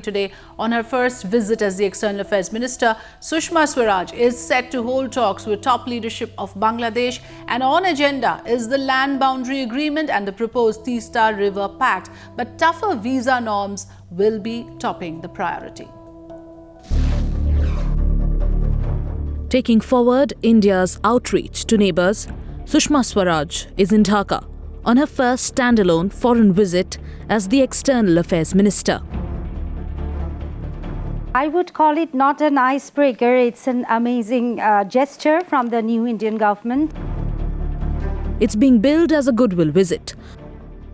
Today, on her first visit as the External Affairs Minister, Sushma Swaraj is set to hold talks with top leadership of Bangladesh, and on agenda is the land boundary agreement and the proposed Teesta River Pact. But tougher visa norms will be topping the priority. Taking forward India's outreach to neighbours, Sushma Swaraj is in Dhaka on her first standalone foreign visit as the External Affairs Minister. I would call it not an icebreaker, it's an amazing gesture from the new Indian government. It's being billed as a goodwill visit.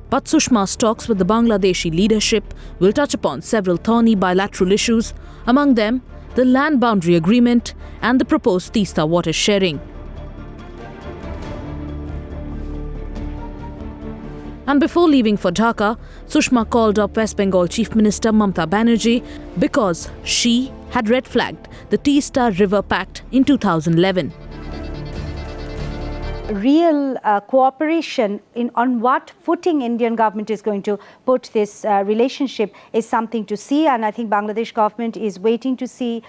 But Sushma's talks with the Bangladeshi leadership will touch upon several thorny bilateral issues, among them the land boundary agreement and the proposed Teesta water sharing. And before leaving for Dhaka, Sushma called up West Bengal Chief Minister Mamata Banerjee because she had red-flagged the Teesta River Pact in 2011. Real cooperation on what footing Indian government is going to put this relationship is something to see, and I think Bangladesh government is waiting to see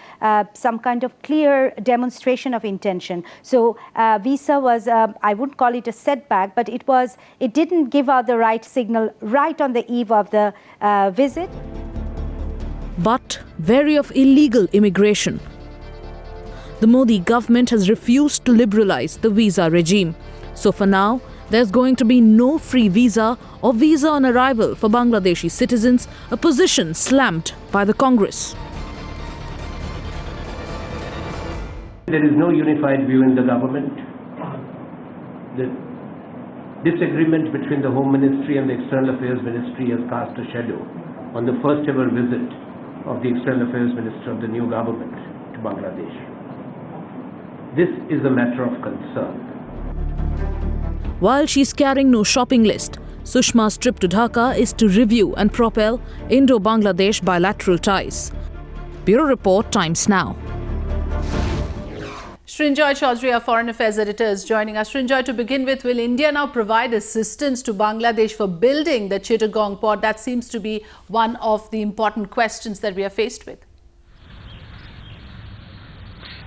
some kind of clear demonstration of intention. So visa was, I wouldn't call it a setback, but it didn't give out the right signal right on the eve of the visit. But wary of illegal immigration, the Modi government has refused to liberalize the visa regime. So for now, there's going to be no free visa or visa on arrival for Bangladeshi citizens, a position slammed by the Congress. There is no unified view in the government. The disagreement between the Home Ministry and the External Affairs Ministry has cast a shadow on the first ever visit of the External Affairs Minister of the new government to Bangladesh. This is a matter of concern. While she's carrying no shopping list, Sushma's trip to Dhaka is to review and propel Indo-Bangladesh bilateral ties. Bureau Report, Times Now. Srinjoy Chaudhary, our Foreign Affairs editor, is joining us. Srinjoy, to begin with, will India now provide assistance to Bangladesh for building the Chittagong port? That seems to be one of the important questions that we are faced with.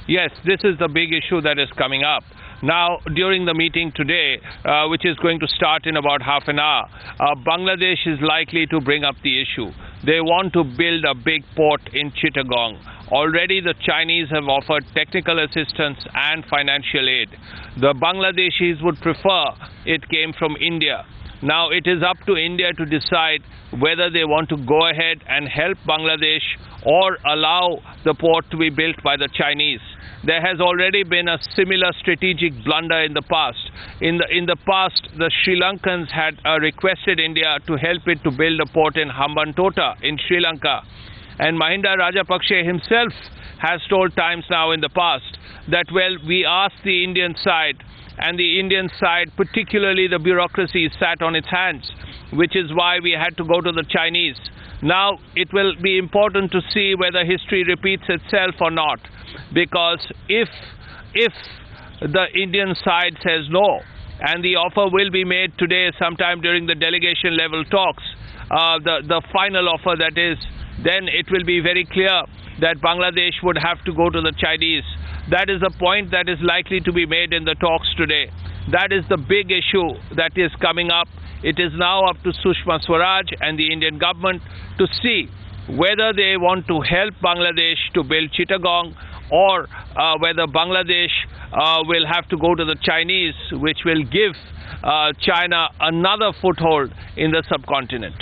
Yes, this is the big issue that is coming up. Now, during the meeting today, which is going to start in about half an hour, Bangladesh is likely to bring up the issue. They want to build a big port in Chittagong. Already the Chinese have offered technical assistance and financial aid. The Bangladeshis would prefer it came from India. Now it is up to India to decide whether they want to go ahead and help Bangladesh or allow the port to be built by the Chinese. There has already been a similar strategic blunder in the past. In the past, the Sri Lankans had requested India to help it to build a port in Hambantota in Sri Lanka. And Mahinda Rajapaksa himself has told Times Now in the past that, well, we asked the Indian side, and the Indian side, particularly the bureaucracy, sat on its hands, which is why we had to go to the Chinese. Now, it will be important to see whether history repeats itself or not, because if the Indian side says no, and the offer will be made today sometime during the delegation level talks, the final offer that is, then it will be very clear that Bangladesh would have to go to the Chinese. That is a point that is likely to be made in the talks today. That is the big issue that is coming up. It is now up to Sushma Swaraj and the Indian government to see whether they want to help Bangladesh to build Chittagong, or whether Bangladesh will have to go to the Chinese, which will give China another foothold in the subcontinent.